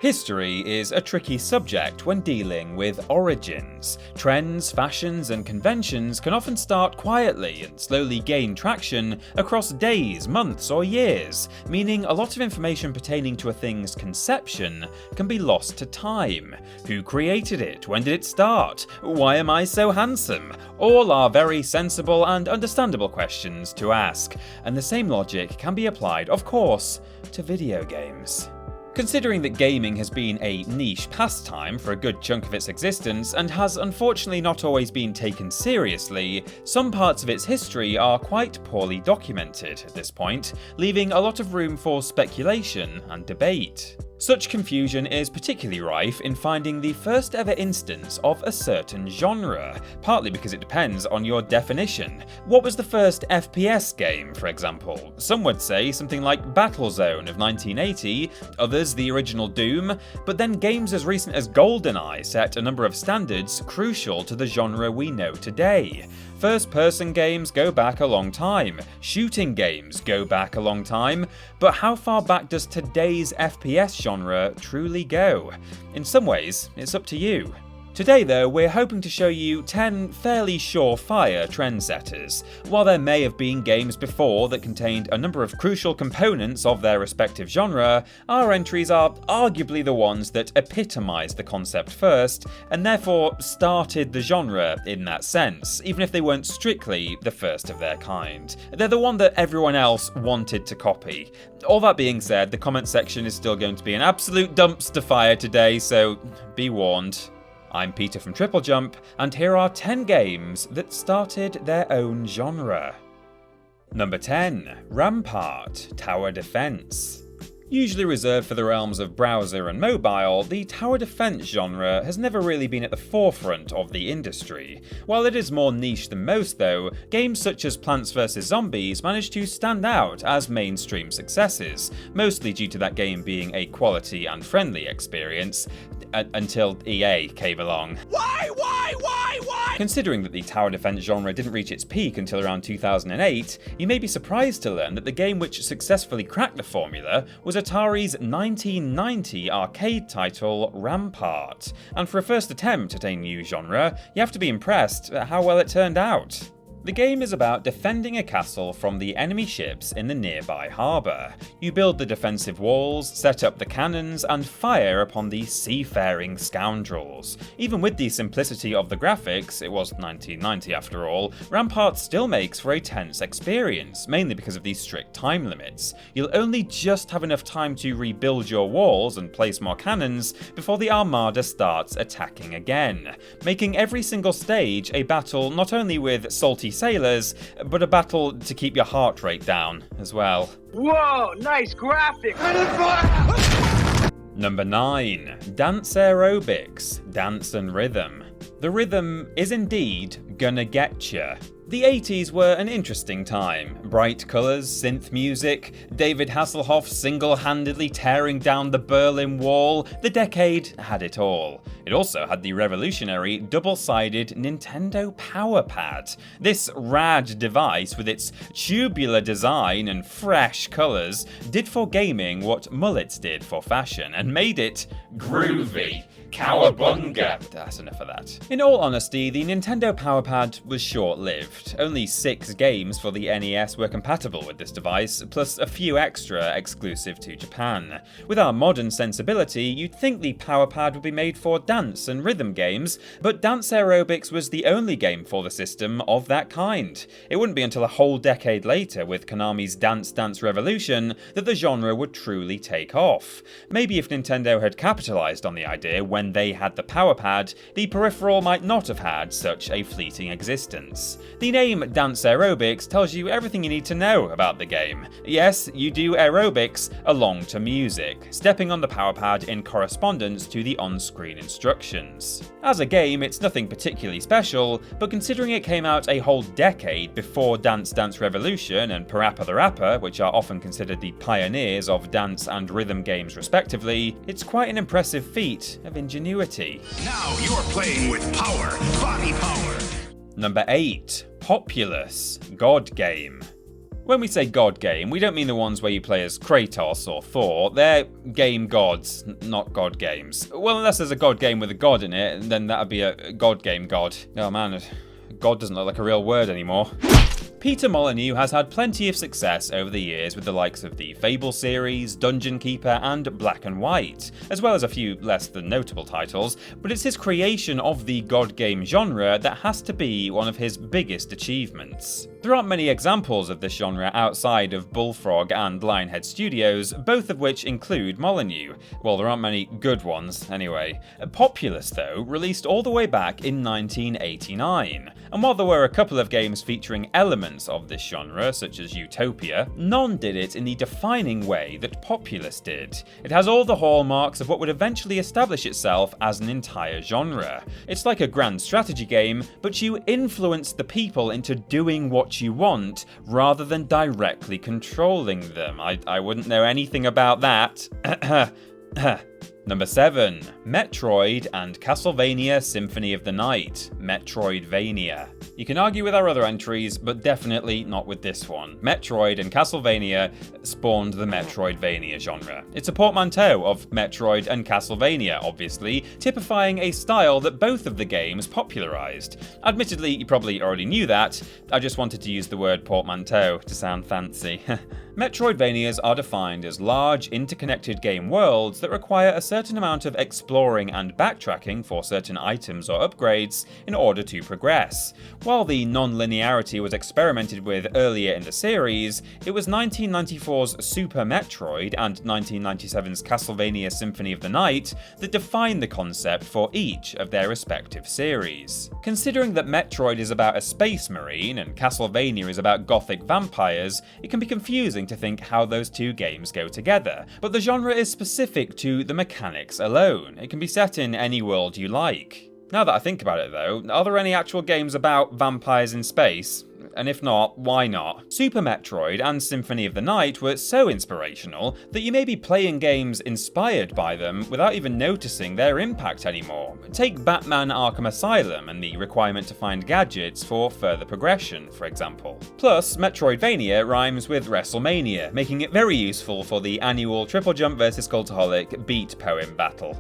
History is a tricky subject when dealing with origins. Trends, fashions, and conventions can often start quietly and slowly gain traction across days, months, or years, meaning a lot of information pertaining to a thing's conception can be lost to time. Who created it? When did it start? Why am I so handsome? All are very sensible and understandable questions to ask, and the same logic can be applied, of course, to video games. Considering that gaming has been a niche pastime for a good chunk of its existence and has unfortunately not always been taken seriously, some parts of its history are quite poorly documented at this point, leaving a lot of room for speculation and debate. Such confusion is particularly rife in finding the first ever instance of a certain genre, partly because it depends on your definition. What was the first FPS game, for example? Some would say something like Battlezone of 1980, others the original Doom, but then games as recent as GoldenEye set a number of standards crucial to the genre we know today. First-person games go back a long time, shooting games go back a long time, but how far back does today's FPS genre truly go? In some ways, it's up to you. Today though, we're hoping to show you 10 fairly surefire trendsetters. While there may have been games before that contained a number of crucial components of their respective genre, our entries are arguably the ones that epitomised the concept first, and therefore started the genre in that sense, even if they weren't strictly the first of their kind. They're the one that everyone else wanted to copy. All that being said, the comment section is still going to be an absolute dumpster fire today, so be warned. I'm Peter from TripleJump, and here are 10 games that started their own genre. Number 10. Rampart Tower Defense. Usually reserved for the realms of browser and mobile, the tower defense genre has never really been at the forefront of the industry. While it is more niche than most though, games such as Plants vs Zombies managed to stand out as mainstream successes, mostly due to that game being a quality and friendly experience, until EA came along. Why? Considering that the tower defense genre didn't reach its peak until around 2008, you may be surprised to learn that the game which successfully cracked the formula was Atari's 1990 arcade title Rampart, and for a first attempt at a new genre, you have to be impressed at how well it turned out. The game is about defending a castle from the enemy ships in the nearby harbour. You build the defensive walls, set up the cannons, and fire upon the seafaring scoundrels. Even with the simplicity of the graphics, it was 1990 after all, Rampart still makes for a tense experience, mainly because of these strict time limits. You'll only just have enough time to rebuild your walls and place more cannons before the armada starts attacking again, making every single stage a battle not only with salty sailors, but a battle to keep your heart rate down as well. Whoa, nice graphic! Number 9. Dance Aerobics, Dance and Rhythm. The rhythm is indeed gonna getcha. The 80s were an interesting time. Bright colours, synth music, David Hasselhoff single-handedly tearing down the Berlin Wall. The decade had it all. It also had the revolutionary double-sided Nintendo Power Pad. This rad device, with its tubular design and fresh colours, did for gaming what mullets did for fashion, and made it groovy. Cowabunga! That's enough of that. In all honesty, the Nintendo Power Pad was short-lived. Only 6 games for the NES were compatible with this device, plus a few extra exclusive to Japan. With our modern sensibility, you'd think the Power Pad would be made for dance and rhythm games, but Dance Aerobics was the only game for the system of that kind. It wouldn't be until a whole decade later, with Konami's Dance Dance Revolution, that the genre would truly take off. Maybe if Nintendo had capitalised on the idea when they had the Power Pad, the peripheral might not have had such a fleeting existence. The name Dance Aerobics tells you everything you need to know about the game. Yes, you do aerobics along to music, stepping on the Power Pad in correspondence to the on-screen instructions. As a game, it's nothing particularly special, but considering it came out a whole decade before Dance Dance Revolution and Parappa the Rapper, which are often considered the pioneers of dance and rhythm games respectively, it's quite an impressive feat of ingenuity. Now you're playing with power, body power. Number 8. Populous God Game. When we say god game, we don't mean the ones where you play as Kratos or Thor. They're game gods, not god games. Well, unless there's a god game with a god in it, then that'd be a god game god. Oh man, god doesn't look like a real word anymore. Peter Molyneux has had plenty of success over the years with the likes of the Fable series, Dungeon Keeper, and Black and White, as well as a few less than notable titles, but it's his creation of the god game genre that has to be one of his biggest achievements. There aren't many examples of this genre outside of Bullfrog and Lionhead Studios, both of which include Molyneux. Well, there aren't many good ones, anyway. Populous, though, released all the way back in 1989, and while there were a couple of games featuring elements of this genre, such as Utopia, none did it in the defining way that Populous did. It has all the hallmarks of what would eventually establish itself as an entire genre. It's like a grand strategy game, but you influence the people into doing what you want, rather than directly controlling them. I wouldn't know anything about that. Number 7. Metroid and Castlevania Symphony of the Night, Metroidvania. You can argue with our other entries, but definitely not with this one. Metroid and Castlevania spawned the Metroidvania genre. It's a portmanteau of Metroid and Castlevania, obviously, typifying a style that both of the games popularized. Admittedly, you probably already knew that, I just wanted to use the word portmanteau to sound fancy. Metroidvanias are defined as large, interconnected game worlds that require a certain amount of exploring and backtracking for certain items or upgrades in order to progress. While the non-linearity was experimented with earlier in the series, it was 1994's Super Metroid and 1997's Castlevania Symphony of the Night that defined the concept for each of their respective series. Considering that Metroid is about a space marine and Castlevania is about gothic vampires, it can be confusing to think how those two games go together, but the genre is specific to the mechanics alone. It can be set in any world you like. Now that I think about it though, are there any actual games about vampires in space? And if not, why not? Super Metroid and Symphony of the Night were so inspirational that you may be playing games inspired by them without even noticing their impact anymore. Take Batman Arkham Asylum and the requirement to find gadgets for further progression, for example. Plus, Metroidvania rhymes with WrestleMania, making it very useful for the annual TripleJump vs Cultaholic beat poem battle.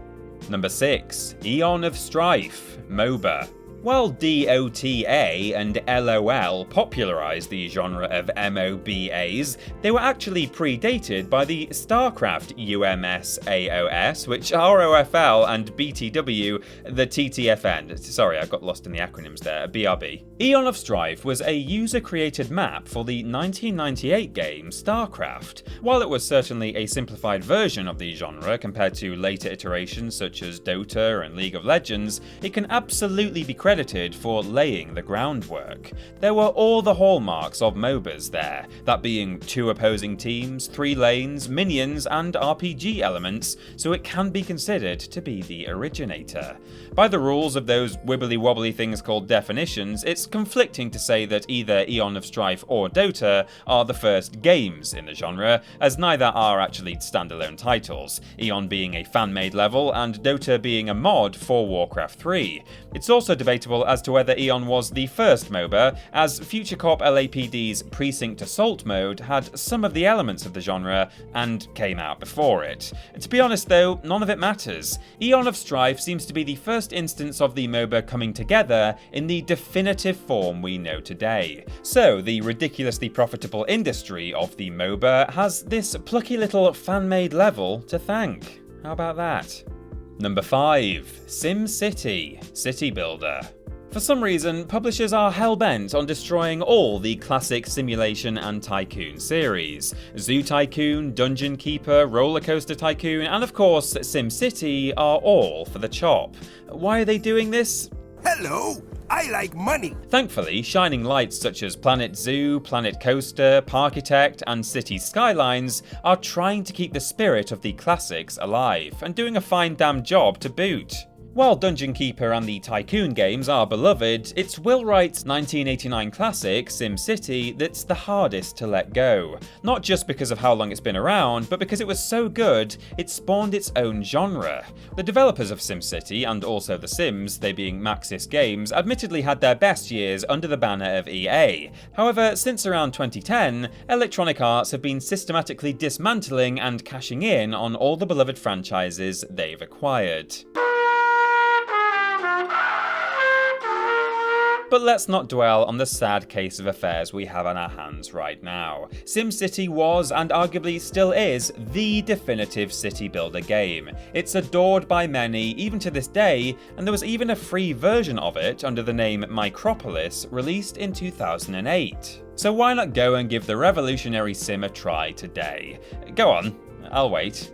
Number 6. Eon of Strife, MOBA. While DOTA and LOL popularised the genre of MOBAs, they were actually predated by the StarCraft UMS AOS, which ROFL and BTW, the TTFN, sorry I got lost in the acronyms there, BRB. Eon of Strife was a user-created map for the 1998 game StarCraft. While it was certainly a simplified version of the genre compared to later iterations such as Dota and League of Legends, it can absolutely be credited for laying the groundwork. There were all the hallmarks of MOBAs there, that being 2 opposing teams, 3 lanes, minions, and RPG elements, so it can be considered to be the originator. By the rules of those wibbly-wobbly things called definitions, it's conflicting to say that either Eon of Strife or Dota are the first games in the genre, as neither are actually standalone titles, Eon being a fan-made level and Dota being a mod for Warcraft 3. It's also debatable as to whether Eon was the first MOBA, as Future Corp LAPD's Precinct Assault mode had some of the elements of the genre and came out before it. To be honest though, none of it matters. Eon of Strife seems to be the first instance of the MOBA coming together in the definitive form we know today. So the ridiculously profitable industry of the MOBA has this plucky little fan-made level to thank. How about that? Number 5. SimCity, City Builder. For some reason, publishers are hell-bent on destroying all the classic simulation and tycoon series. Zoo Tycoon, Dungeon Keeper, Roller Coaster Tycoon, and of course SimCity are all for the chop. Why are they doing this? Hello, I like money. Thankfully, shining lights such as Planet Zoo, Planet Coaster, Parkitect, and City Skylines are trying to keep the spirit of the classics alive, and doing a fine damn job to boot. While Dungeon Keeper and the Tycoon games are beloved, it's Will Wright's 1989 classic, SimCity, that's the hardest to let go. Not just because of how long it's been around, but because it was so good, it spawned its own genre. The developers of SimCity, and also The Sims, they being Maxis Games, admittedly had their best years under the banner of EA. However, since around 2010, Electronic Arts have been systematically dismantling and cashing in on all the beloved franchises they've acquired. But let's not dwell on the sad case of affairs we have on our hands right now. SimCity was, and arguably still is, the definitive city builder game. It's adored by many, even to this day, and there was even a free version of it under the name Micropolis, released in 2008. So why not go and give the revolutionary sim a try today? Go on, I'll wait.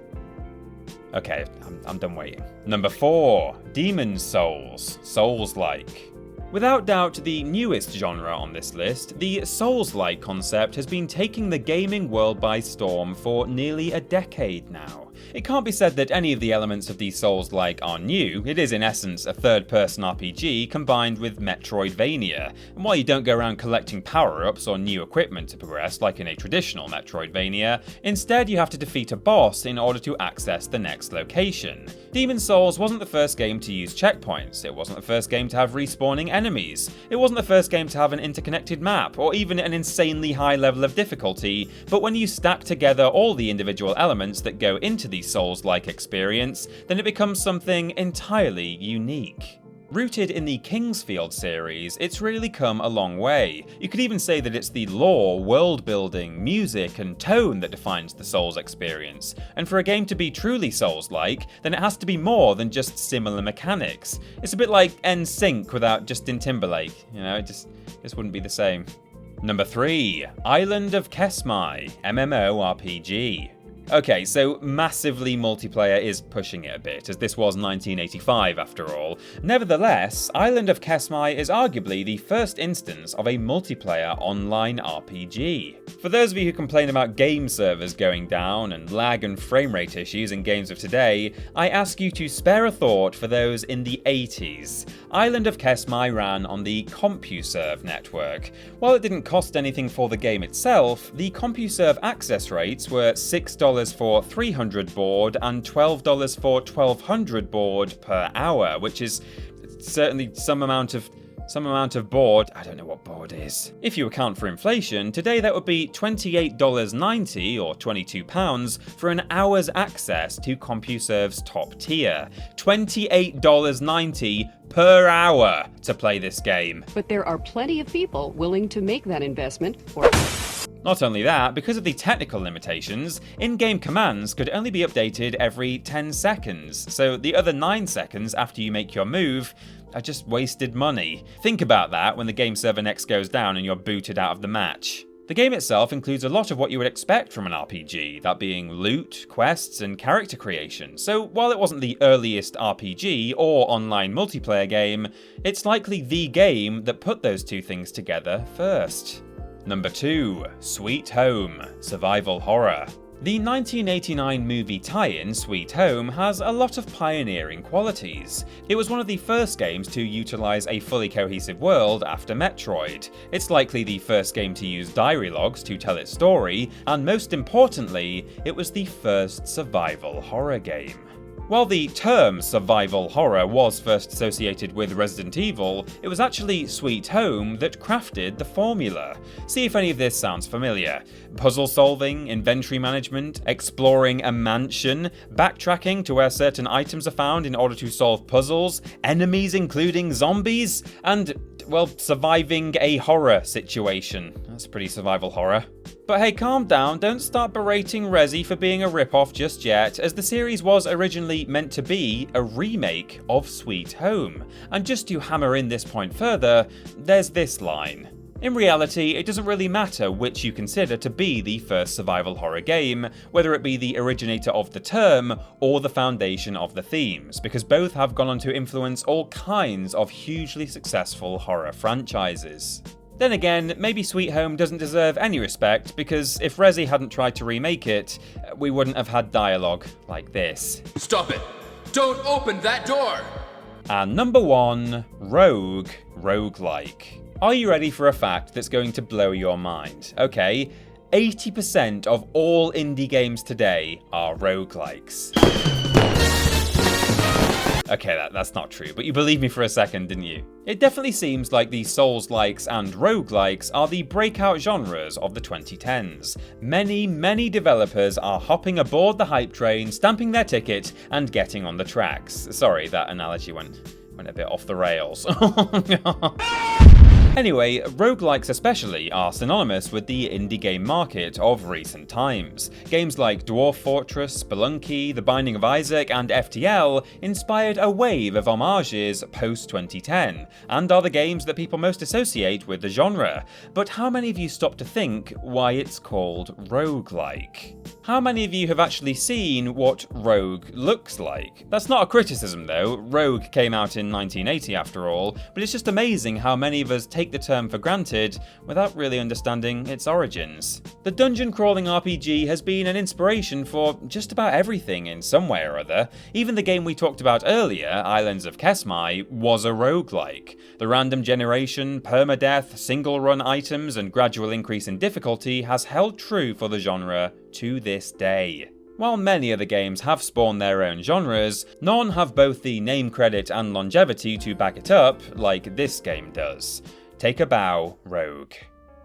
Okay, I'm done waiting. Number 4, Demon's Souls, Souls-like. Without doubt the newest genre on this list, the Souls-like concept has been taking the gaming world by storm for nearly a decade now. It can't be said that any of the elements of the Souls-like are new. It is in essence a third-person RPG combined with Metroidvania, and while you don't go around collecting power-ups or new equipment to progress like in a traditional Metroidvania, instead you have to defeat a boss in order to access the next location. Demon's Souls wasn't the first game to use checkpoints, it wasn't the first game to have respawning enemies, it wasn't the first game to have an interconnected map, or even an insanely high level of difficulty, but when you stack together all the individual elements that go into the Souls-like experience, then it becomes something entirely unique. Rooted in the Kingsfield series, it's really come a long way. You could even say that it's the lore, world building, music and tone that defines the Souls experience. And for a game to be truly Souls-like, then it has to be more than just similar mechanics. It's a bit like NSYNC without Justin Timberlake, it just wouldn't be the same. Number 3, Island of Kesmai, MMORPG. Okay, so massively multiplayer is pushing it a bit, as this was 1985 after all. Nevertheless, Island of Kesmai is arguably the first instance of a multiplayer online RPG. For those of you who complain about game servers going down and lag and frame rate issues in games of today, I ask you to spare a thought for those in the 80s. Island of Kesmai ran on the CompuServe network. While it didn't cost anything for the game itself, the CompuServe access rates were $6 for 300 board and $12 for 1200 board per hour, which is certainly some amount of board. I don't know what board is. If you account for inflation, today that would be $28.90 or £22 for an hour's access to CompuServe's top tier. $28.90 per hour to play this game. But there are plenty of people willing to make that investment for... Not only that, because of the technical limitations, in-game commands could only be updated every 10 seconds, so the other 9 seconds after you make your move are just wasted money. Think about that when the game server next goes down and you're booted out of the match. The game itself includes a lot of what you would expect from an RPG, that being loot, quests, and character creation, so while it wasn't the earliest RPG or online multiplayer game, it's likely the game that put those two things together first. Number 2, Sweet Home, Survival Horror. The 1989 movie tie-in Sweet Home has a lot of pioneering qualities. It was one of the first games to utilise a fully cohesive world after Metroid. It's likely the first game to use diary logs to tell its story, and most importantly, it was the first survival horror game. While the term survival horror was first associated with Resident Evil, it was actually Sweet Home that crafted the formula. See if any of this sounds familiar. Puzzle solving, inventory management, exploring a mansion, backtracking to where certain items are found in order to solve puzzles, enemies including zombies, and, well, surviving a horror situation. That's pretty survival horror. But hey, calm down, don't start berating Resi for being a ripoff just yet, as the series was originally meant to be a remake of Sweet Home. And just to hammer in this point further, there's this line. In reality, it doesn't really matter which you consider to be the first survival horror game, whether it be the originator of the term or the foundation of the themes, because both have gone on to influence all kinds of hugely successful horror franchises. Then again, maybe Sweet Home doesn't deserve any respect, because if Resi hadn't tried to remake it, we wouldn't have had dialogue like this. Stop it! Don't open that door! And number 1, roguelike. Are you ready for a fact that's going to blow your mind? Okay, 80% of all indie games today are roguelikes. Okay, that's not true, but you believed me for a second, didn't you? It definitely seems like the Souls-likes and roguelikes are the breakout genres of the 2010s. Many developers are hopping aboard the hype train, stamping their ticket, and getting on the tracks. Sorry, that analogy went a bit off the rails. Anyway, roguelikes especially are synonymous with the indie game market of recent times. Games like Dwarf Fortress, Spelunky, The Binding of Isaac, and FTL inspired a wave of homages post-2010, and are the games that people most associate with the genre. But how many of you stop to think why it's called roguelike? How many of you have actually seen what Rogue looks like? That's not a criticism though, Rogue came out in 1980 after all, but it's just amazing how many of us take the term for granted without really understanding its origins. The dungeon crawling RPG has been an inspiration for just about everything in some way or other. Even the game we talked about earlier, Islands of Kesmai, was a roguelike. The random generation, permadeath, single run items, and gradual increase in difficulty has held true for the genre to this day. While many other games have spawned their own genres, none have both the name credit and longevity to back it up like this game does. Take a bow, Rogue.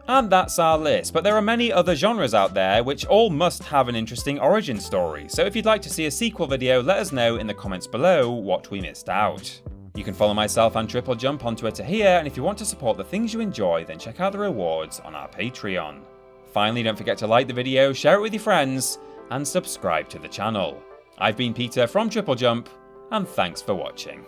And that's our list, but there are many other genres out there which all must have an interesting origin story, so if you'd like to see a sequel video, let us know in the comments below what we missed out. You can follow myself and TripleJump on Twitter here, and if you want to support the things you enjoy, then check out the rewards on our Patreon. Finally, don't forget to like the video, share it with your friends, and subscribe to the channel. I've been Peter from TripleJump, and thanks for watching.